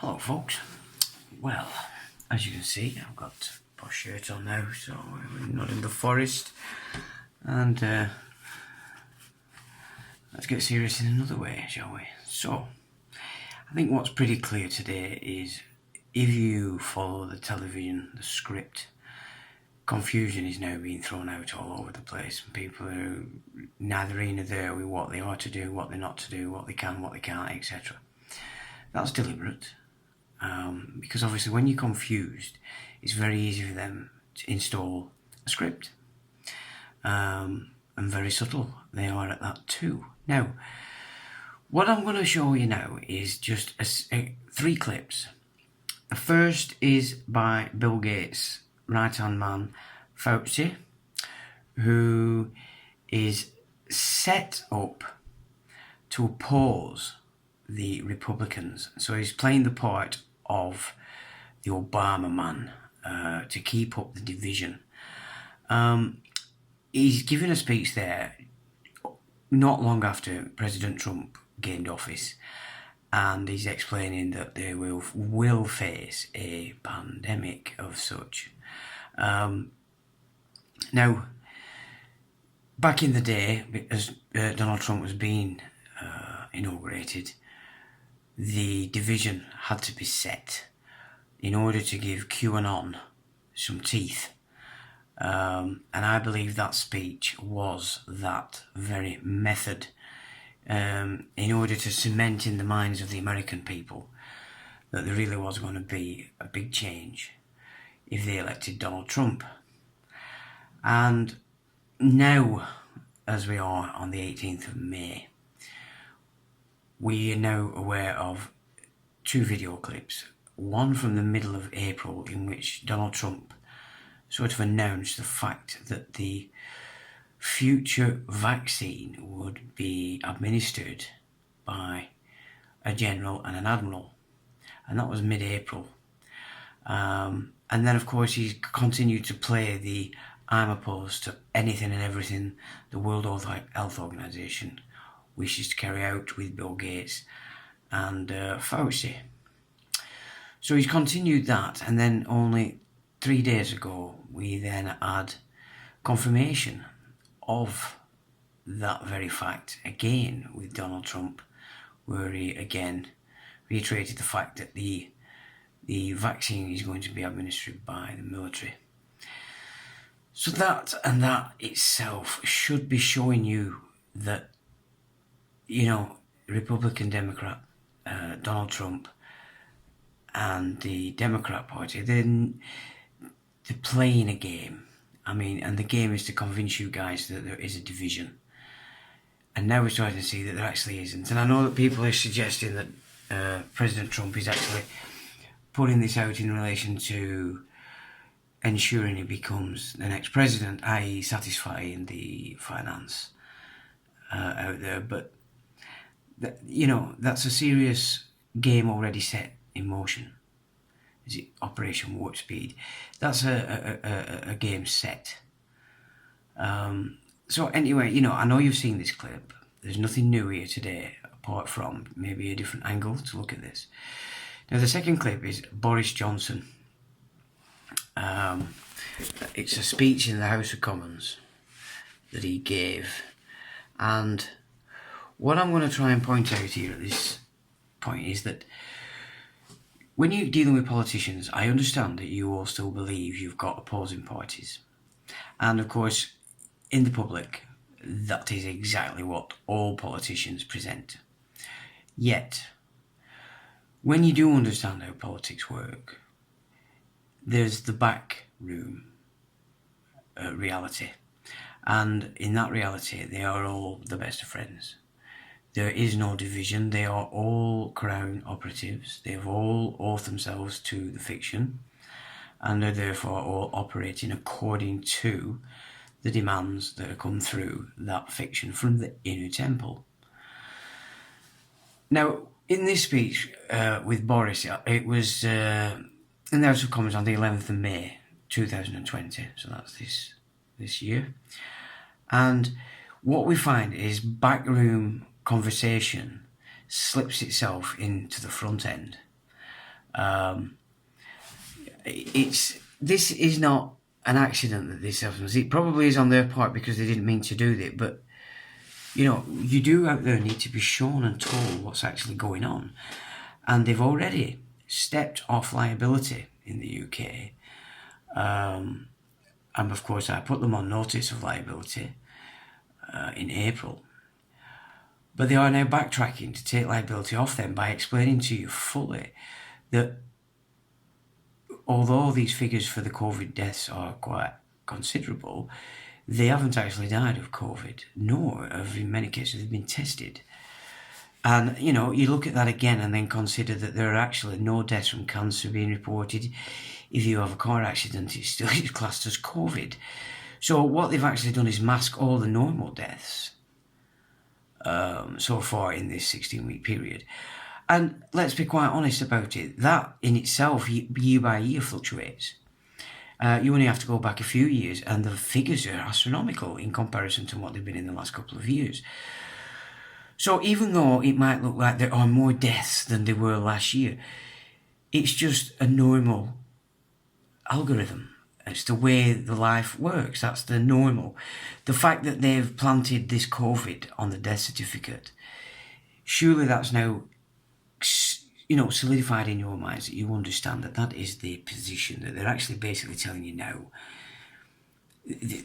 Hello folks. Well, as you can see, I've got a posh shirt on now, so we're not in the forest. And let's get serious in another way, shall we? So, I think what's pretty clear today is if you follow the television, the script, confusion is now being thrown out all over the place. People are neither here nor there with what they are to do, what they're not to do, what they can, what they can't, etc. That's deliberate. Because obviously when you're confused, it's very easy for them to install a script. And very subtle they are at that too. Now, what I'm going to show you now is just three clips. The first is by Bill Gates' right-hand man, Fauci, who is set up to oppose the Republicans. So he's playing the part of the Obama man to keep up the division. He's given a speech there not long after President Trump gained office, and he's explaining that they will face a pandemic of such. Now, back in the day, as Donald Trump was being inaugurated, the division had to be set in order to give QAnon some teeth. And I believe that speech was that very method in order to cement in the minds of the American people that there really was going to be a big change if they elected Donald Trump. And now, as we are on the 18th of May, we are now aware of two video clips. One from the middle of April, in which Donald Trump sort of announced the fact that the future vaccine would be administered by a general and an admiral. And that was mid-April. And then, of course, he's continued to play the I'm opposed to anything and everything the World Health Organization wishes to carry out with Bill Gates and Fauci. So he's continued that, and then only 3 days ago we then had confirmation of that very fact again with Donald Trump, where he again reiterated the fact that the vaccine is going to be administered by the military. So that and that itself should be showing you that, you know, Republican Democrat Donald Trump and the Democrat Party, they're playing a game. I mean, and the game is to convince you guys that there is a division. And now we're starting to see that there actually isn't. And I know that people are suggesting that President Trump is actually putting this out in relation to ensuring he becomes the next president, i.e. satisfying the finance out there. But, you know, that's a serious game already set in motion. Is it Operation Warp Speed? That's a game set. So anyway, you know, I know you've seen this clip. There's nothing new here today, apart from maybe a different angle to look at this. Now, the second clip is Boris Johnson. It's a speech in the House of Commons that he gave. And what I'm going to try and point out here at this point is that when you're dealing with politicians, I understand that you all still believe you've got opposing parties. And of course, in the public, that is exactly what all politicians present. Yet, when you do understand how politics work, there's the back room reality. And in that reality, they are all the best of friends. There is no division. They are all Crown operatives. They have all oathed themselves to the fiction, and are therefore all operating according to the demands that have come through that fiction from the inner temple. Now, in this speech with Boris, it was in the House of Commons on the 11th of May 2020, so that's this year. And what we find is backroom conversation slips itself into the front end. This is not an accident that this happens. It probably is on their part because they didn't mean to do it, but you do out there need to be shown and told what's actually going on. And they've already stepped off liability in the UK. And of course, I put them on notice of liability in April. But they are now backtracking to take liability off them by explaining to you fully that although these figures for the COVID deaths are quite considerable, they haven't actually died of COVID, nor have in many cases they've been tested. And, you look at that again and then consider that there are actually no deaths from cancer being reported. If you have a car accident, it's still classed as COVID. So what they've actually done is mask all the normal deaths so far in this 16-week period. And let's be quite honest about it, that in itself, year by year, fluctuates. You only have to go back a few years and the figures are astronomical in comparison to what they've been in the last couple of years. So even though it might look like there are more deaths than there were last year, it's just a normal algorithm. It's the way the life works. That's the normal. The fact that they've planted this COVID on the death certificate, surely that's now, solidified in your minds that you understand that that is the position, that they're actually basically telling you now,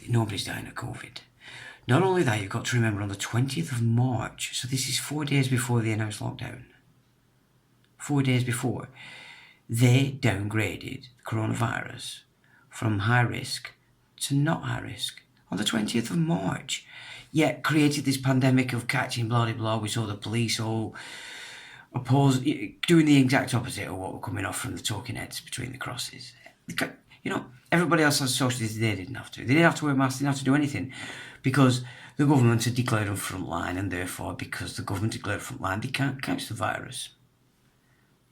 nobody's dying of COVID. Not only that, you've got to remember on the 20th of March, so this is 4 days before the announced lockdown, 4 days before, they downgraded coronavirus from high risk to not high risk on the 20th of March, yet created this pandemic of catching blah blah blah. We saw the police all doing the exact opposite of what were coming off from the talking heads between the crosses. Everybody else has social distancing. They didn't have to. They didn't have to wear masks. They didn't have to do anything because the government had declared them front line, and therefore, because the government declared front line, they can't catch the virus.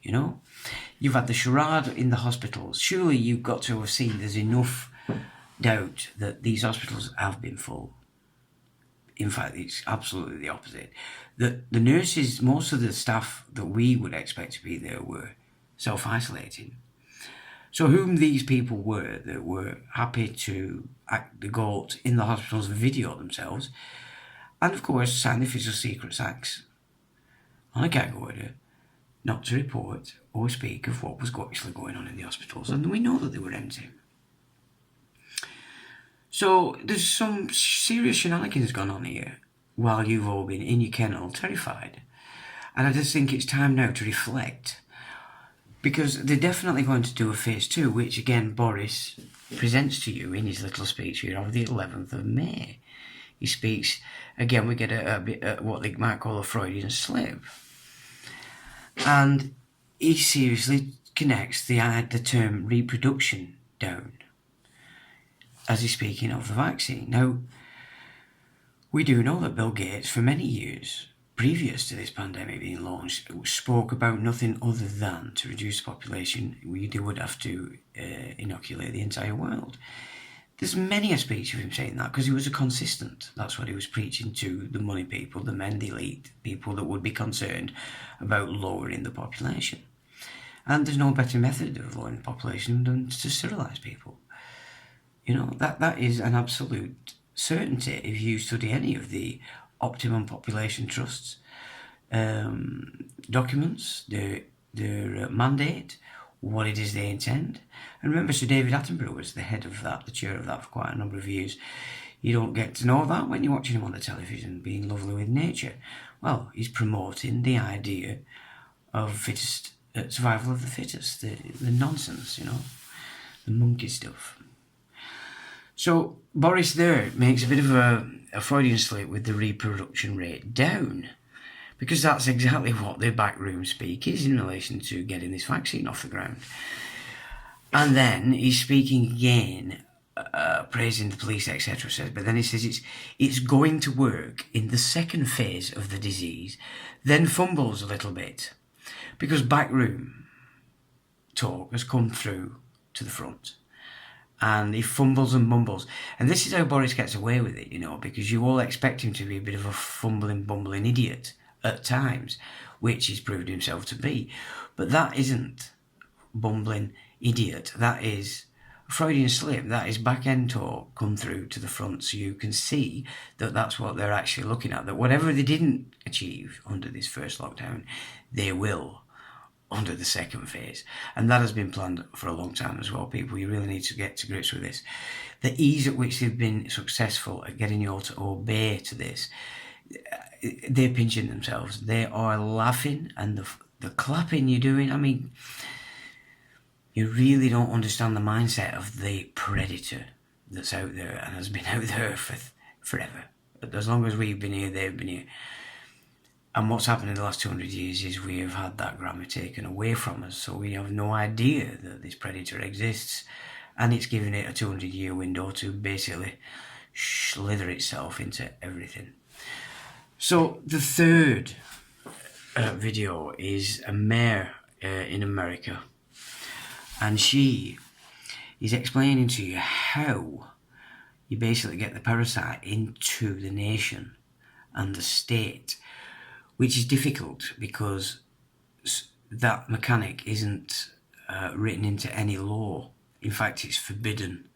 You've had the charade in the hospitals. Surely you've got to have seen there's enough doubt that these hospitals have been full. In fact, it's absolutely the opposite. The nurses, most of the staff that we would expect to be there were self-isolating. So whom these people were that were happy to act the goat in the hospitals and video themselves, and of course sign the official secret acts on a gag order not to report or speak of what was actually going on in the hospitals, and we know that they were empty. So there's some serious shenanigans gone on here while you've all been in your kennel terrified. And I just think it's time now to reflect, because they're definitely going to do a phase 2, which again Boris presents to you in his little speech here of the 11th of May. He speaks, again we get a bit what they might call a Freudian slip. And he seriously connects the term reproduction down as he's speaking of the vaccine. Now, we do know that Bill Gates, for many years, previous to this pandemic being launched, spoke about nothing other than to reduce the population, they would have to inoculate the entire world. There's many a speech of him saying that because he was a consistent. That's what he was preaching to the money people, the men, the elite, people that would be concerned about lowering the population. And there's no better method of lowering the population than to sterilise people. That is an absolute certainty if you study any of the Optimum Population Trust's documents, their mandate, what it is they intend. And remember, Sir David Attenborough was the head of that, the chair of that for quite a number of years. You don't get to know that when you're watching him on the television being lovely with nature. Well, he's promoting the idea of survival of the fittest, the nonsense, the monkey stuff. So Boris there makes a bit of a Freudian slip with the reproduction rate down, because that's exactly what the backroom speak is in relation to getting this vaccine off the ground. And then he's speaking again, praising the police, etc. But then he says it's going to work in the second phase of the disease, then fumbles a little bit, because backroom talk has come through to the front. And he fumbles and mumbles. And this is how Boris gets away with it, because you all expect him to be a bit of a fumbling, bumbling idiot at times, which he's proved himself to be. But that isn't bumbling idiot. That is a Freudian slip. That is back end talk come through to the front, so you can see that that's what they're actually looking at. That whatever they didn't achieve under this first lockdown, they will under the second phase. And that has been planned for a long time as well, people. You really need to get to grips with this. The ease at which they've been successful at getting you all to obey to this, they're pinching themselves. They are laughing, and the clapping you're doing, I mean, you really don't understand the mindset of the predator that's out there and has been out there for forever. As long as we've been here, they've been here. And what's happened in the last 200 years is we have had that grammar taken away from us, so we have no idea that this predator exists, and it's given it a 200-year window to basically slither itself into everything. So the third video is a mayor in America, and she is explaining to you how you basically get the parasite into the nation and the state, which is difficult because that mechanic isn't written into any law. In fact, it's forbidden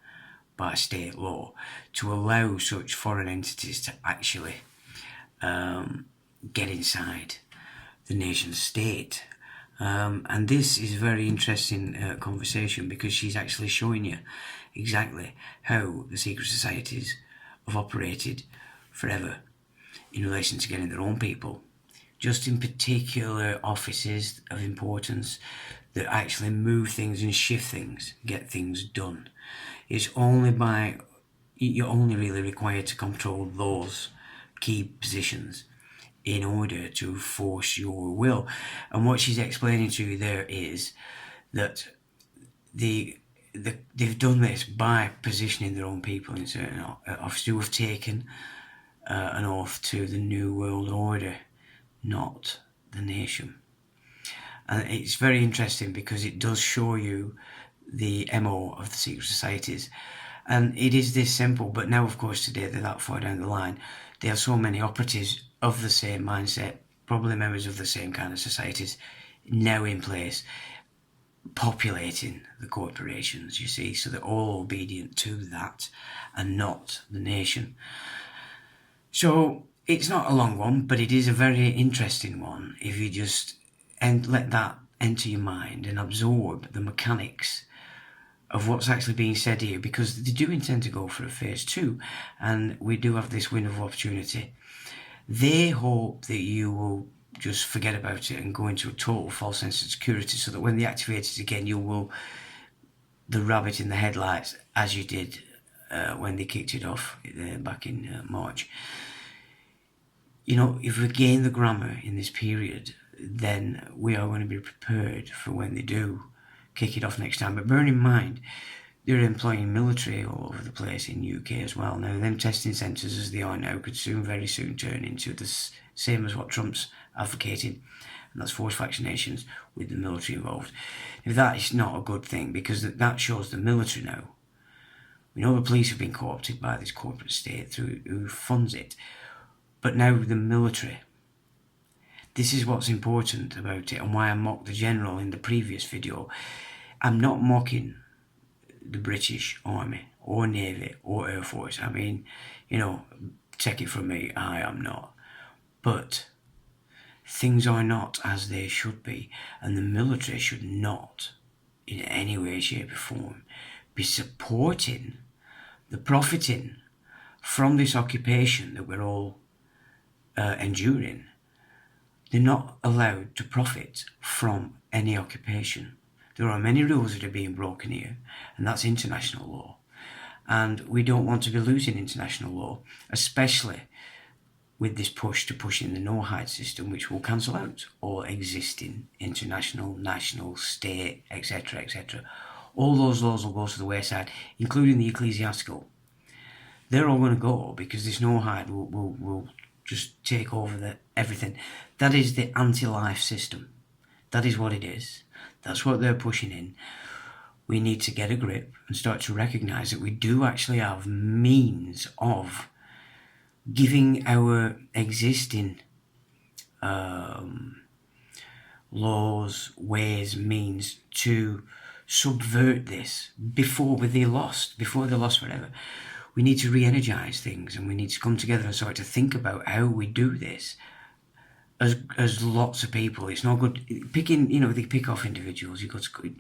by state law to allow such foreign entities to actually get inside the nation state. And this is a very interesting conversation, because she's actually showing you exactly how the secret societies have operated forever in relation to getting their own people, just in particular offices of importance that actually move things and shift things, get things done. It's only by, you're only really required to control those key positions in order to force your will. And what she's explaining to you there is that they've done this by positioning their own people in certain offices who have taken an oath to the New World Order, not the nation. And it's very interesting because it does show you the MO of the secret societies. And it is this simple, but now, of course, today they're that far down the line. They have so many operatives of the same mindset, probably members of the same kind of societies, now in place, populating the corporations, you see, so they're all obedient to that and not the nation. So it's not a long one, but it is a very interesting one if you just let that enter your mind and absorb the mechanics of what's actually being said here, because they do intend to go for a phase 2, and we do have this window of opportunity. They hope that you will just forget about it and go into a total false sense of security, so that when they activate it again, you will the rabbit in the headlights, as you did when they kicked it off back in March. You know, if we gain the grammar in this period, then we are going to be prepared for when they do kick it off next time. But bearing in mind, they're employing military all over the place in UK as well. Now, them testing centres as they are now could very soon turn into the same as what Trump's advocating, and that's forced vaccinations with the military involved. If that is not a good thing, because that shows the military now. We know the police have been co-opted by this corporate state who funds it, but now the military. This is what's important about it, and why I mocked the general in the previous video. I'm not mocking the British Army or Navy or Air Force. I mean, you know, take it from me, I am not. But things are not as they should be, and the military should not, in any way, shape or form, be supporting the profiting from this occupation that we're all enduring. They're not allowed to profit from any occupation. There are many rules that are being broken here, and that's international law. And we don't want to be losing international law, especially with this push to push in the no-hide system, which will cancel out all existing international, national, state, etc., etc. All those laws will go to the wayside, including the ecclesiastical. They're all going to go because this no-hide will just take over everything. That is the anti-life system. That is what it is. That's what they're pushing in. We need to get a grip and start to recognise that we do actually have means of giving our existing laws, ways, means to subvert this before they lost forever. We need to re-energize things, and we need to come together and start to think about how we do this as lots of people. It's not good picking, they pick off individuals. We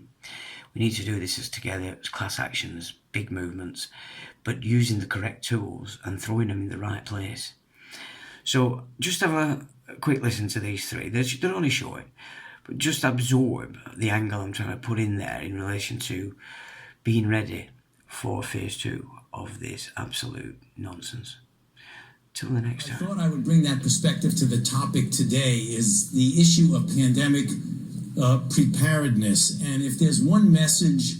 need to do this as together, as class actions, big movements, but using the correct tools and throwing them in the right place. So just have a quick listen to these three. They're only short, but just absorb the angle I'm trying to put in there in relation to being ready for phase 2 of this absolute nonsense. Till the next time. I thought I would bring that perspective to the topic today, is the issue of pandemic preparedness. And if there's one message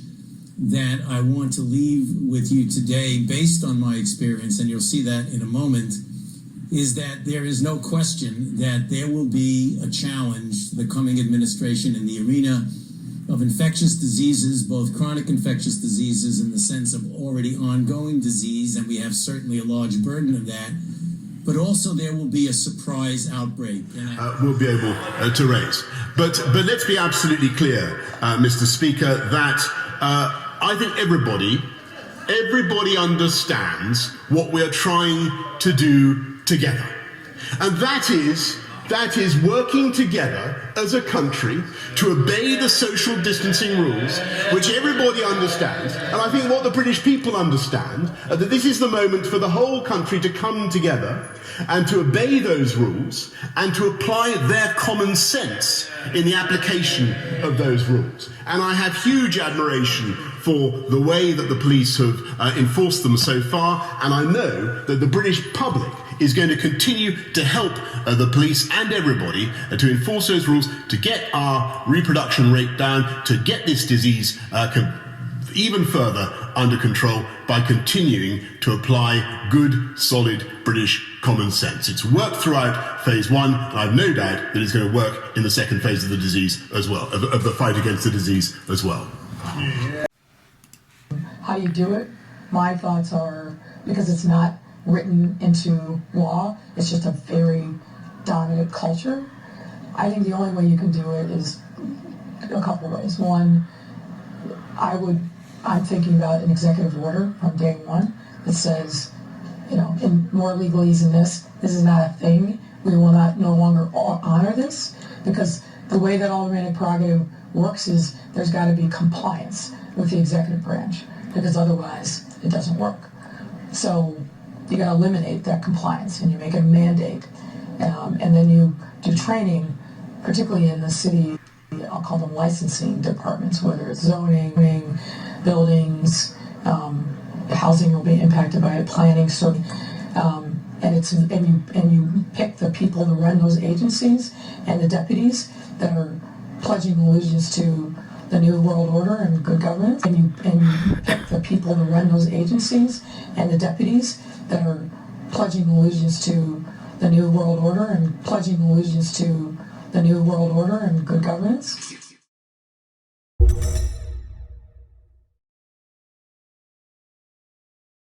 that I want to leave with you today, based on my experience, and you'll see that in a moment, is that there is no question that there will be a challenge to the coming administration in the arena of infectious diseases, both chronic infectious diseases in the sense of already ongoing disease, and we have certainly a large burden of that, but also there will be a surprise outbreak. We'll be able to raise. But let's be absolutely clear, Mr. Speaker, that I think everybody understands what we're trying to do together. And that is working together as a country to obey the social distancing rules, which everybody understands. And I think what the British people understand, that this is the moment for the whole country to come together and to obey those rules and to apply their common sense in the application of those rules. And I have huge admiration for the way that the police have enforced them so far, and I know that the British public is going to continue to help the police and everybody to enforce those rules, to get our reproduction rate down, to get this disease even further under control by continuing to apply good, solid British common sense. It's worked throughout phase 1, and I have no doubt that it's going to work in the second phase of the disease as well, of the fight against the disease as well. How you do it, my thoughts are, because it's not written into law, it's just a very dominant culture. I think the only way you can do it is a couple ways. One, I'm thinking about an executive order from day one that says, in more legalese than this is not a thing. We will no longer honor this, because the way that all-romantic prerogative works is there's got to be compliance with the executive branch, because otherwise it doesn't work. So you got to eliminate that compliance, and you make it a mandate, and then you do training, particularly in the city. I'll call them licensing departments, whether it's zoning, buildings, housing will be impacted by it, planning. So, and you pick the people to run those agencies and the deputies that are pledging allegiance to the New World Order and good governance, and you pick the people to run those agencies and the deputies that are pledging allegiance to the New World Order and good governance.